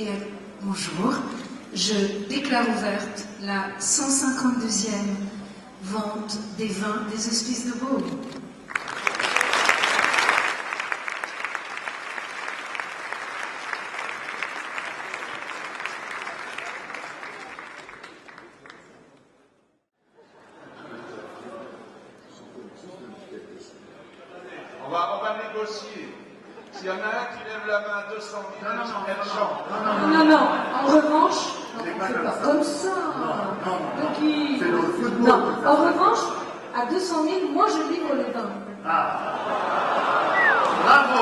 Et bonjour, je déclare ouverte la 152e vente des vins des Hospices de Beaune. On va négocier. S'il y en a un qui lève la main à 200 000, elle chante. Non. En revanche, c'est pas comme ça. C'est le football. Non, en revanche, à 200 000, moi je livre les vins. Ah. Bravo.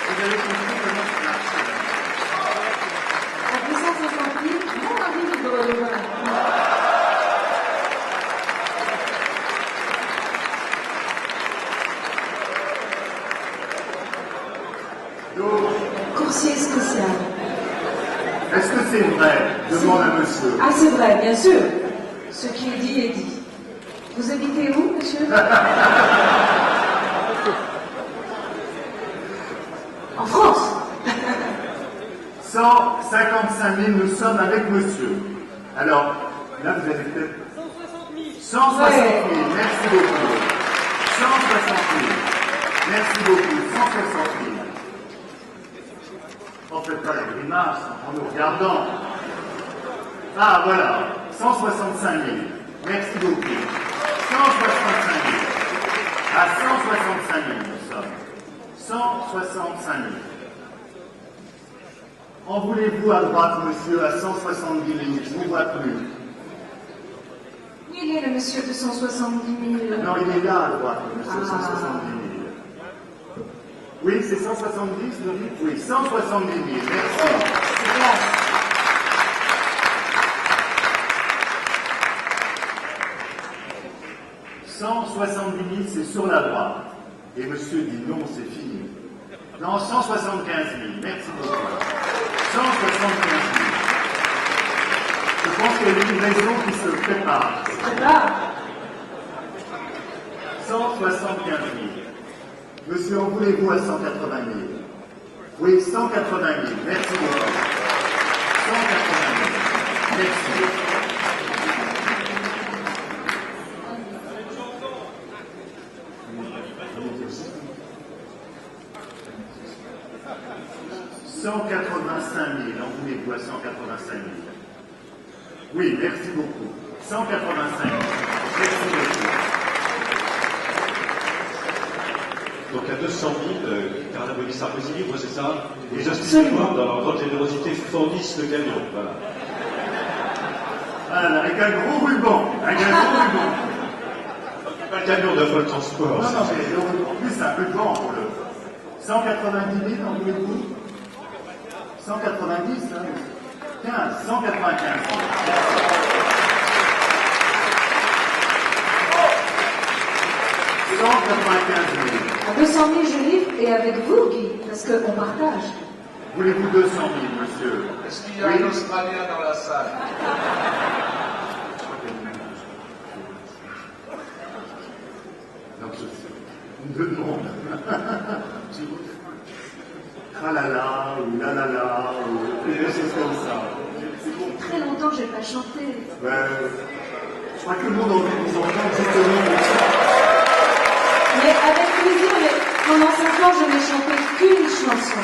Vous avez compris comment ça marche. À 250 000, mon mari livre les vins. Coursier spécial. Est-ce que c'est vrai? Demande à monsieur. Ah, c'est vrai, bien sûr. Ce qui est dit est dit. Vous habitez où, monsieur? En France. 155 000, nous sommes avec monsieur. Alors, là, vous avez peut-être... 160 000, merci beaucoup. 160 000, merci beaucoup. 160 000. On ne fait pas la grimace en nous regardant. Ah, voilà, 165 000. Merci beaucoup. 165 000. À 165 000, nous sommes. 165 000. En voulez-vous à droite, monsieur, à 170 000? Je ne vous vois plus. Où il est le monsieur de 170 000? Non, il est là à droite, monsieur, 170 000. Oui, c'est 170, vous dites? Oui, 170 000, merci. C'est clair. « 170 000, c'est sur la droite. » Et monsieur dit non, c'est fini. Non, 175 000, merci beaucoup. 175 000. Je pense qu'il y a une raison qui se prépare. C'est là. 175 000. Monsieur, en voulez-vous à 180 000? Oui, 180 000, merci beaucoup. 180 000, merci. « 185 000, en voulez-vous à 185 000? Oui, merci beaucoup. 185 000, merci beaucoup. Donc à 200 000, Carnavoli Sarkozy livre, c'est ça? Les Hospices de Beaune, dans leur grande générosité, fournissent le camion. Voilà. Ah, avec un gros ruban. Avec un gros ruban. Pas le camion de Folle Transport. Non, mais en plus, c'est un peu de vent pour le. 190 000, en voulez-vous? 190, hein? 15, 195 000. 195 000. À 200 000, je livre et avec vous, Guy, parce qu'on partage. Voulez-vous 200 000, monsieur? Est-ce qu'il y a un Australien dans la salle? Non, je sais. Une demande. Tralala, ou lalala, ou des choses comme ça. Ça fait très longtemps que je n'ai pas chanté. Je crois que le monde a envie de vous entendre justement pour ça. Mais avec plaisir, mais pendant 5 ans, je n'ai chanté qu'une chanson.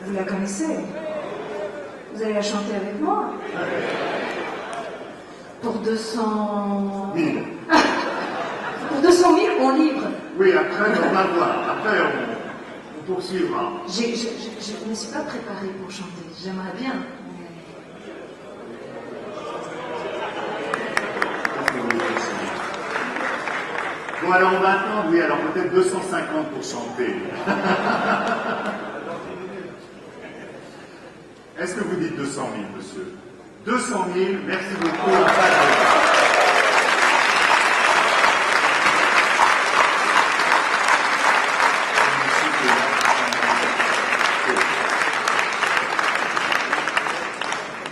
Vous la connaissez? Vous allez la chanter avec moi? Pour 200 000. Pour 200 000, on livre. Oui, après, on va voir. Après, on poursuivra. Je ne me suis pas préparée pour chanter. J'aimerais bien. Bon, alors on va attendre, oui, alors peut-être 250 pour chanter. Est-ce que vous dites 200 000, monsieur? 200 000, merci beaucoup.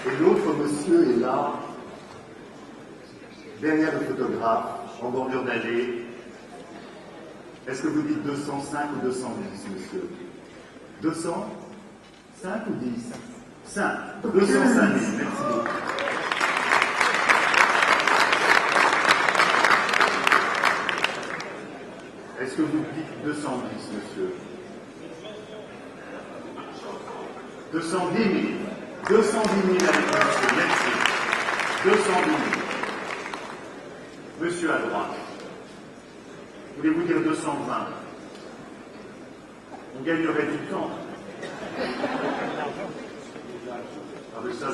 Et l'autre monsieur est là, derrière le photographe, en bord bordure d'allée. Est-ce que vous dites 205 ou 210, monsieur? 200? 5 ou 10? 5. 205 000, merci beaucoup. Est-ce que vous dites 210, monsieur? 210 000. 210 000 avec monsieur, merci. 210 000. Monsieur à droite. Voulez-vous dire 220? On gagnerait du temps. Avec ça,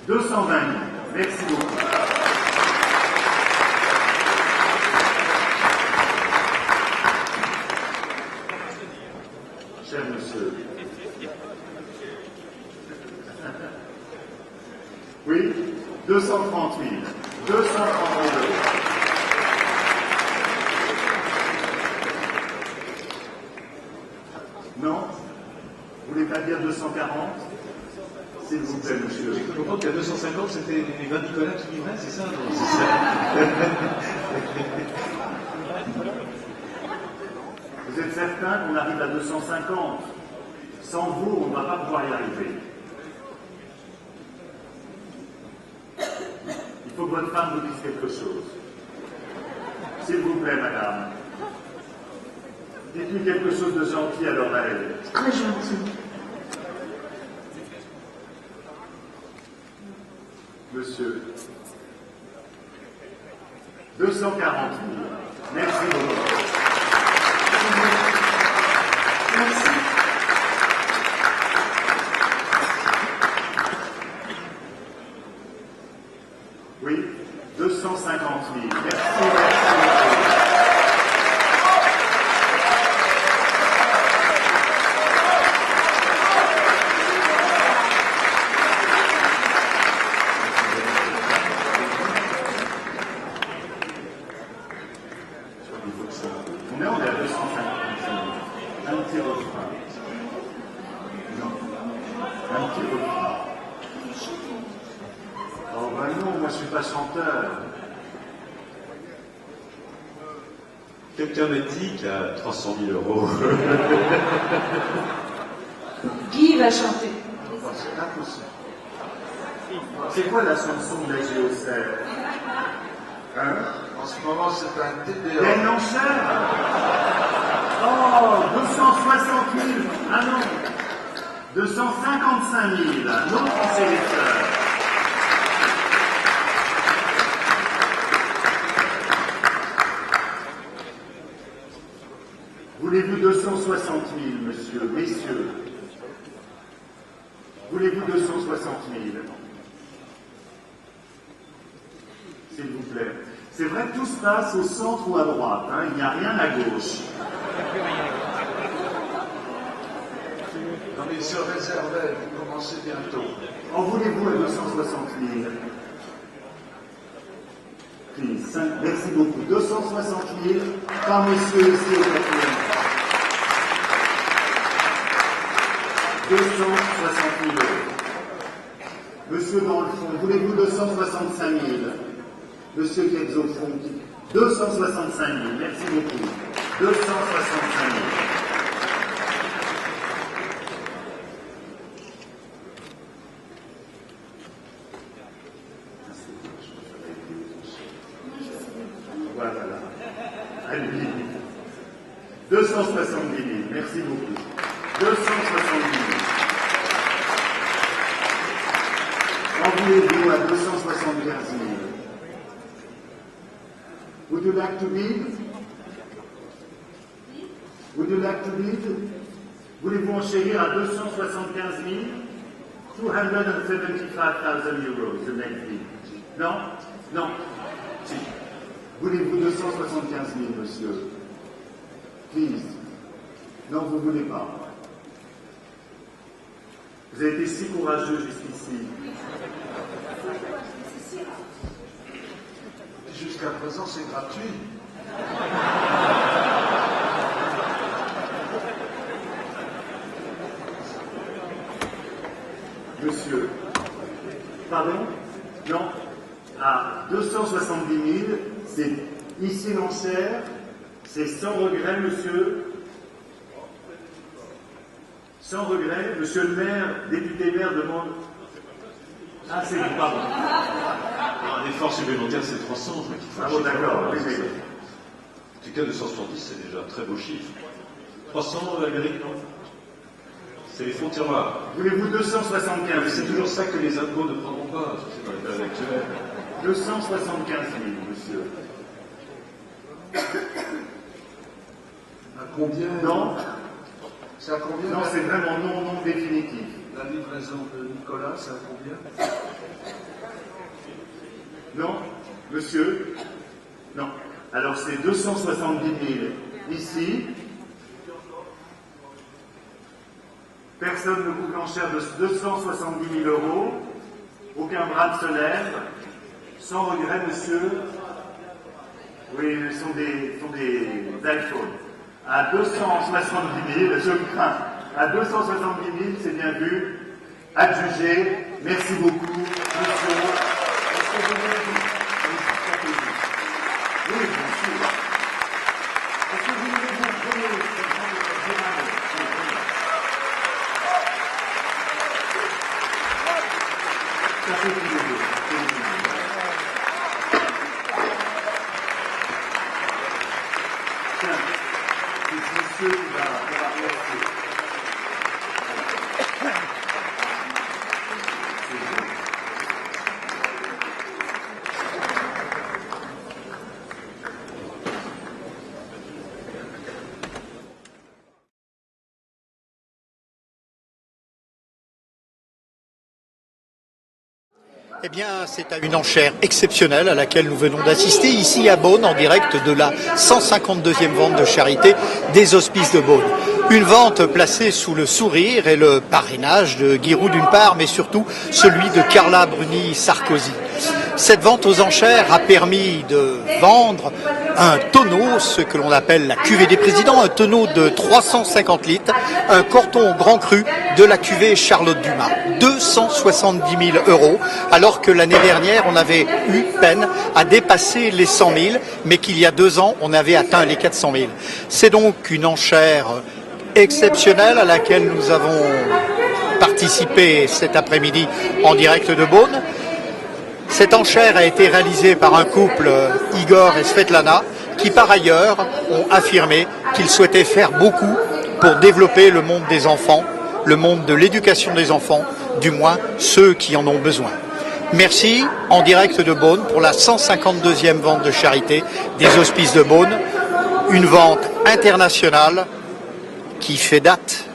je... 220 000. Merci beaucoup. Cher monsieur. Oui, 230 000. 230 000 euros. Non? Vous voulez pas dire 240? S'il vous plaît, monsieur. J'ai cru comprendre qu'à 250, c'était les vins Nicolas qui livraient, c'est ça? Non, c'est ça. Vous êtes certain qu'on arrive à 250? Sans vous, on ne va pas pouvoir y arriver. Il faut que votre femme vous dise quelque chose. S'il vous plaît, madame. Dites-lui quelque chose de gentil à l'oreille. Très gentil. Monsieur. 240 000. Merci beaucoup. Merci. Oui, 250 000. Merci, merci beaucoup. On est à 250 000. Un petit refrain. Non. Un petit refrain. Oh ben non, moi je suis pas chanteur. Quelqu'un m'a dit qu'il y a 300 000 euros. Guy va chanter. Oh, c'est impossible. C'est quoi la chanson de la Géocère? Hein? En ce moment, c'est un TDA. Des enchères? Oh, 260 000. Ah non. 255 000. Notre sélecteur. Voulez-vous 260 000, monsieur, messieurs? Voulez-vous 260 000? S'il vous plaît. C'est vrai que tout se passe au centre ou à droite, hein, il n'y a rien à gauche. Non, mais il se réservait, vous commencez bientôt. En voulez-vous à 260 000? Please, merci beaucoup. 260 000 par monsieur ici au quatrième. 260 000 euros. Monsieur dans le fond, voulez-vous 265 000? Monsieur qui est au fond, 265 000, merci beaucoup. 265 000. Voilà. Allez, 270 000, merci beaucoup. 270 000. En voulez-vous à 275 000? Would you like to bid? Would you like to bid? Voulez-vous enchérir à 275 000? 275,000 euros, the next bid. Non? Non. Si. Voulez-vous 275 000, monsieur? Please. Non, vous ne voulez pas. Vous avez été si courageux jusqu'ici. Jusqu'à présent, c'est gratuit. Monsieur. Pardon? Non. À 270 000, C'est ici l'enchère, c'est sans regret, monsieur. Sans regret, monsieur le maire, député maire demande. Ah, c'est bon, pardon. Un effort supplémentaire, c'est 300. Ah bon, d'accord, oui, oui. En tout cas, 270, c'est déjà un très beau chiffre. 300, Amérique, non? C'est les fonds tiroirs. Voulez-vous 275 Mais c'est toujours ça que les impôts ne prendront pas, c'est dans les périodes actuelles. 275 000, monsieur. À combien? Non, C'est à combien? non, c'est vraiment non définitif. La livraison de Nicolas, c'est à combien? Non, monsieur. Non. Alors c'est 270 000 ici. Personne ne boucle en chair de 270 000 euros. Aucun bras ne se lève. Sans regret, monsieur. Oui, ce sont des iPhones. À 270 000, je crains. À 270 000, c'est bien vu. Adjugé. Merci beaucoup, monsieur. Est-ce que vous voulez vous... Oui, bien sûr. Est-ce que vous voulez vous donner ça fait tous les deux. Tiens, c'est monsieur qui va remercier. Eh bien, c'est à une enchère exceptionnelle à laquelle nous venons d'assister ici à Beaune, en direct de la 152e vente de charité des Hospices de Beaune. Une vente placée sous le sourire et le parrainage de Guy Roux d'une part, mais surtout celui de Carla Bruni Sarkozy. Cette vente aux enchères a permis de vendre un tonneau, ce que l'on appelle la cuvée des présidents, un tonneau de 350 litres, un corton grand cru de la cuvée Charlotte Dumas. 270 000 euros, alors que l'année dernière, on avait eu peine à dépasser les 100 000, mais qu'il y a 2 ans, on avait atteint les 400 000. C'est donc une enchère exceptionnelle à laquelle nous avons participé cet après-midi en direct de Beaune. Cette enchère a été réalisée par un couple, Igor et Svetlana, qui par ailleurs ont affirmé qu'ils souhaitaient faire beaucoup pour développer le monde des enfants, le monde de l'éducation des enfants, du moins ceux qui en ont besoin. Merci en direct de Beaune pour la 152e vente de charité des Hospices de Beaune, une vente internationale qui fait date.